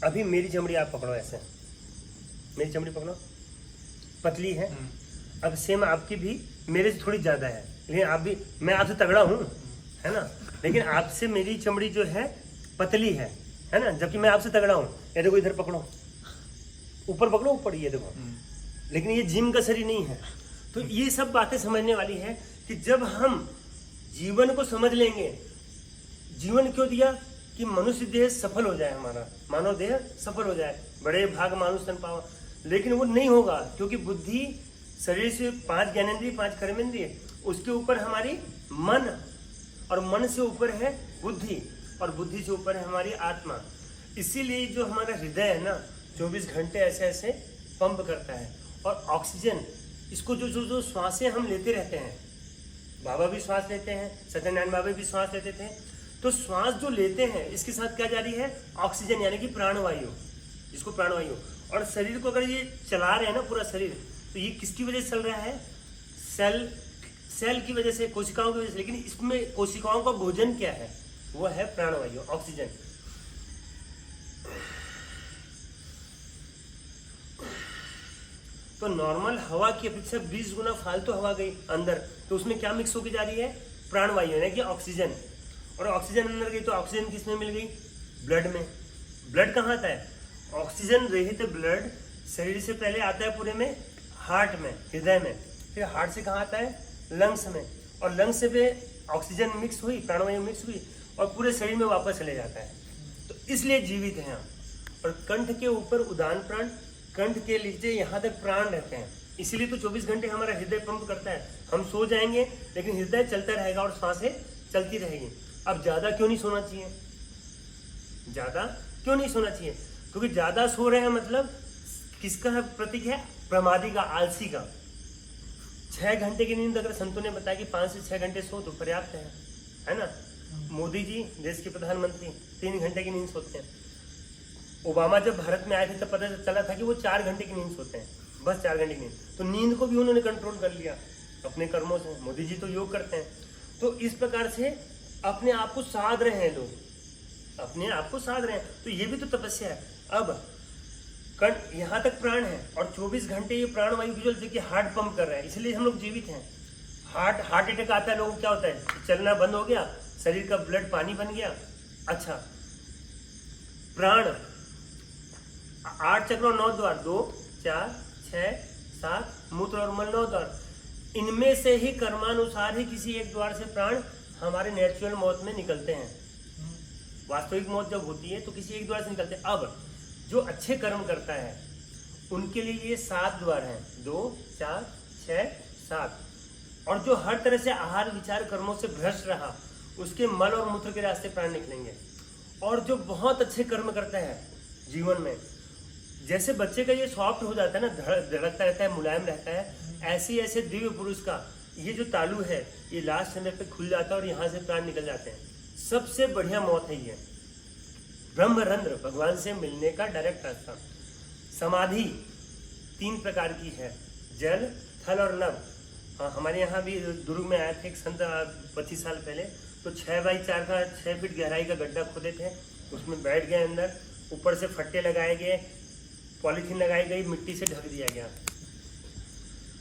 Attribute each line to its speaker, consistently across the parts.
Speaker 1: अभी मेरी चमड़ी आप पकड़ो ऐसे, मेरी चमड़ी पकड़ो, पतली है। अब सेम आपकी भी मेरे से थोड़ी ज़्यादा है, लेकिन आप भी, मैं आपसे तगड़ा हूँ, है ना, लेकिन आपसे मेरी चमड़ी जो है पतली है ना, जबकि मैं आपसे तगड़ा हूँ। ये देखो इधर पकड़ो, ऊपर पकड़ो, ऊपर, ये देखो। लेकिन ये जिम का शरीर नहीं है। तो ये सब बातें समझने वाली है कि जब हम जीवन को समझ लेंगे, जीवन क्यों दिया कि मनुष्य देह सफल हो जाए, हमारा मानव देह सफल हो जाए, बड़े भाग मानुष तन पावा, लेकिन वो नहीं होगा क्योंकि बुद्धि शरीर से 5 ज्ञानेंद्रिय 5 कर्मेंद्रिय, उसके ऊपर हमारी मन, और मन से ऊपर है बुद्धि, और बुद्धि से ऊपर है हमारी आत्मा। इसीलिए जो हमारा हृदय है ना 24 घंटे ऐसे ऐसे पंप करता है, और ऑक्सीजन, इसको जो जो जो श्वासें हम लेते रहते हैं, बाबा भी श्वास लेते हैं, सत्यनारायण बाबा भी श्वास लेते थे, तो श्वास जो लेते हैं इसके साथ क्या जा रही है, ऑक्सीजन, यानी कि प्राणवायु, जिसको प्राणवायु। और शरीर को अगर ये चला रहे हैं ना पूरा शरीर, तो ये किसकी वजह से चल रहा है, सेल की वजह से, कोशिकाओं की वजह से। लेकिन इसमें कोशिकाओं का भोजन क्या है, वो है प्राणवायु, ऑक्सीजन। तो नॉर्मल हवा की अपेक्षा 20 गुना फालतू हवा गई अंदर, तो उसमें क्या मिक्स होकर जा रही है, प्राणवायु, यानी कि ऑक्सीजन। और ऑक्सीजन अंदर गई तो ऑक्सीजन किसमें मिल गई, ब्लड में। ब्लड कहाँ आता है, ऑक्सीजन रहित ब्लड शरीर से पहले आता है पूरे में हार्ट में, हृदय में, फिर हार्ट से कहाँ आता है, लंग्स में, और लंग्स से पे ऑक्सीजन मिक्स हुई, प्राणवायु मिक्स हुई, और पूरे शरीर में वापस चले जाता है। तो इसलिए जीवित हैं हम। और कंठ के ऊपर उदान प्राण, कंठ के नीचे यहाँ तक प्राण रहते हैं, इसीलिए तो 24 घंटे हमारा हृदय पंप करता है। हम सो जाएंगे लेकिन हृदय चलता रहेगा और सांसें चलती रहेगी। अब ज़्यादा क्यों नहीं सोना चाहिए, ज़्यादा क्यों नहीं सोना चाहिए, क्योंकि ज़्यादा सो रहे हैं मतलब किसका प्रतीक है, प्रमादी का, आलसी का। 6 घंटे की नींद अगर संतों ने बताया कि 5 से 6 घंटे सो तो पर्याप्त है ना। मोदी जी देश के प्रधानमंत्री 3 घंटे की नींद सोते हैं। ओबामा जब भारत में आए थे तब पता चला था कि वो 4 घंटे की नींद सोते हैं, बस 4 घंटे की नींद। तो नींद को भी उन्होंने कंट्रोल कर लिया अपने कर्मों से। मोदी जी तो योग करते हैं। तो इस प्रकार से अपने आप को साध रहे हैं लोग, अपने आप को साध रहे हैं, तो ये भी तो तपस्या है। अब कण यहाँ तक प्राण है और 24 घंटे ये प्राणवायु की जो कि हार्ट पंप कर रहा है, इसलिए हम लोग जीवित हैं। हार्ट अटैक आता है लोगों को, क्या होता है, चलना बंद हो गया, शरीर का ब्लड पानी बन गया। अच्छा, प्राण 8 चक्र और 9 द्वार, 2 4 6 7, मूत्र और मल 9 द्वार, इनमें से ही कर्मानुसार ही किसी एक द्वार से प्राण हमारे नेचुरल मौत में निकलते हैं। वास्तविक मौत जब होती है तो किसी एक द्वार से निकलते हैं। अब जो अच्छे कर्म करता है उनके लिए ये 7 द्वार हैं, 2 4 6 7। और जो हर तरह से आहार विचार कर्मों से भ्रष्ट रहा, उसके मल और मूत्र के रास्ते प्राण निकलेंगे। और जो बहुत अच्छे कर्म करता है जीवन में, जैसे बच्चे का ये सॉफ्ट हो जाता है ना, धड़कता रहता है, मुलायम रहता है, ऐसे दिव्य पुरुष का ये जो तालू है ये लास्ट समय पे खुल जाता है और यहाँ से प्राण निकल जाते हैं। सबसे बढ़िया मौत है ये, ब्रह्मरंध्र, भगवान से मिलने का डायरेक्ट रास्ता। समाधि 3 प्रकार की है, जल, थल और नभ। हाँ, हमारे यहाँ भी दुर्ग में आए थे एक संत 25 साल पहले, तो 6 बाई 4 का 6 फीट गहराई का गड्ढा खोदे थे, उसमें बैठ गए अंदर, ऊपर से फट्टे लगाए गए, पॉलीथीन लगाई गई, मिट्टी से ढक दिया गया।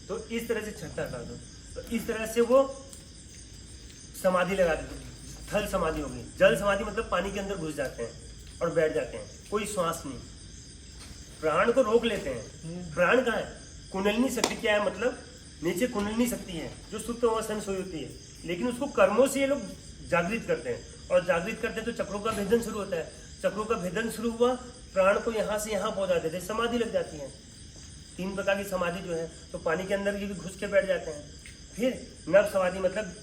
Speaker 1: तो इस तरह से छत्ता था, तो इस तरह से वो समाधि लगा दी, थल समाधि होगी। जल समाधि मतलब पानी के अंदर घुस जाते हैं और बैठ जाते हैं, कोई श्वास नहीं, प्राण को रोक लेते हैं। प्राण कहाँ है, कुंडलिनी शक्ति क्या है, मतलब नीचे कुंडलिनी शक्ति है जो सुप्त अवस्था सोई होती है, लेकिन उसको कर्मों से ये लोग जागृत करते हैं, और जागृत करते हैं तो चक्रों का भेदन शुरू होता है। चक्रों का भेदन शुरू हुआ, प्राण को यहाँ से यहाँ पहुँचा देते, समाधि लग जाती है। 3 प्रकार की समाधि जो है, तो पानी के अंदर ये भी घुस के बैठ जाते हैं। फिर नभ समाधि, मतलब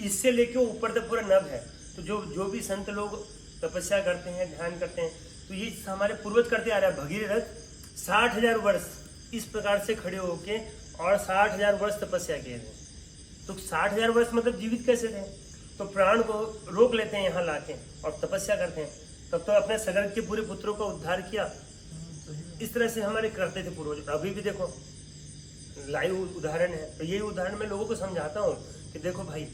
Speaker 1: इससे लेके ऊपर तक पूरा नभ है। तो जो भी संत लोग तपस्या करते हैं, ध्यान करते हैं, तो ये हमारे पूर्वज करते आ रहा है। भगीरथ 60,000 वर्ष इस प्रकार से खड़े होके और 60,000 वर्ष तपस्या किए थे। तो 60,000 वर्ष मतलब जीवित कैसे थे, तो प्राण को रोक लेते हैं यहाँ लाके और तपस्या करते हैं। तब तो अपने सगर के पूरे पुत्रों का उद्धार किया। इस तरह से हमारे करते थे पूर्वज। अभी भी देखो लाइव उदाहरण है। तो यही उदाहरण मैं लोगों को समझाता हूँ कि देखो भाई,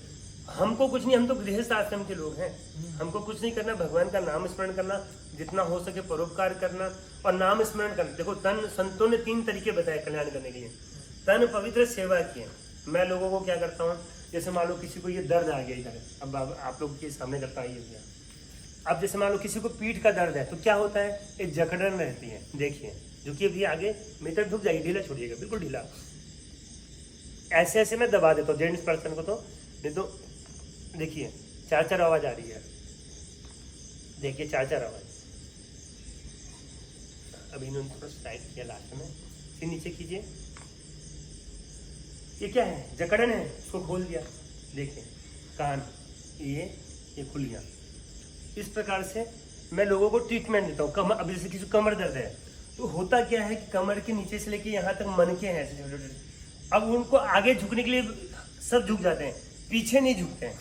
Speaker 1: हमको कुछ नहीं, हम तो गृहस्थ आश्रम के लोग हैं, हमको कुछ नहीं करना, भगवान का नाम स्मरण करना, जितना हो सके परोपकार करना और नाम स्मरण करना। देखो तन, संतों ने 3 तरीके बताए कल्याण करने के लिए। तन पवित्र, सेवा किए। मैं लोगों को क्या करता हूँ, जैसे मान लो किसी को ये दर्द आ गया इधर, अब आप लोग के सामने करता है ये भैया। अब जैसे मान लो किसी को पीठ का दर्द है तो क्या होता है, एक जकड़न रहती है, देखिए जो कि अभी आगे मेरी तरफ झुक जाएगी, ढीला छोड़िएगा, बिल्कुल ढीला। ऐसे ऐसे मैं दबा देता हूँ जेंट्स पर्सन को, तो नहीं तो देखिए 4 आवाज आ रही है, देखिए 4 आवाज। अभी इन्होंने थोड़ा स्लाइड किया लास्ट में, फिर नीचे कीजिए। ये क्या है, जकड़न है, इसको खोल दिया, देखिए कान ये खुल गया। इस प्रकार से मैं लोगों को ट्रीटमेंट देता हूँ। कमर, अब जैसे किसी कमर दर्द है तो होता क्या है कि कमर के नीचे से लेके यहाँ तक मनके हैं ऐसे छोटे छोटे, अब उनको आगे झुकने के लिए सब झुक जाते हैं, पीछे नहीं झुकते हैं,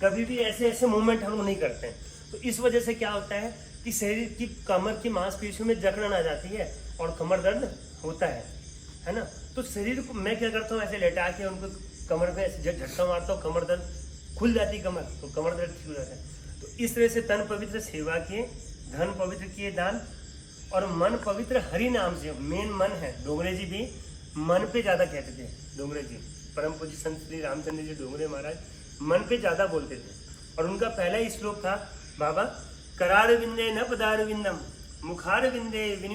Speaker 1: कभी भी ऐसे ऐसे मूवमेंट हम लोग नहीं करते हैं। तो इस वजह से क्या होता है कि शरीर की कमर की मांसपेशियों में जकड़न आ जाती है और कमर दर्द होता है ना। तो शरीर को मैं क्या करता हूँ, ऐसे लेटा के उनको कमर पे ऐसे झटका मारता हूँ, कमर दर्द खुल जाती है कमर, तो कमर दर्द ठीक हो जाता है। तो इस तरह से तन पवित्र, सेवा किए, धन पवित्र किए दान, और मन पवित्र हरि नाम से। मेन मन है, डोंगरे जी भी मन पे ज़्यादा कहते थे, डोंगरे जी परम पूज्य संत श्री रामचंद्र जी डोंगरे महाराज मन पे ज़्यादा बोलते थे। और उनका पहला ही श्लोक था, बाबा करार विंदे न पदार विंदम मुखार विंदे विनिवे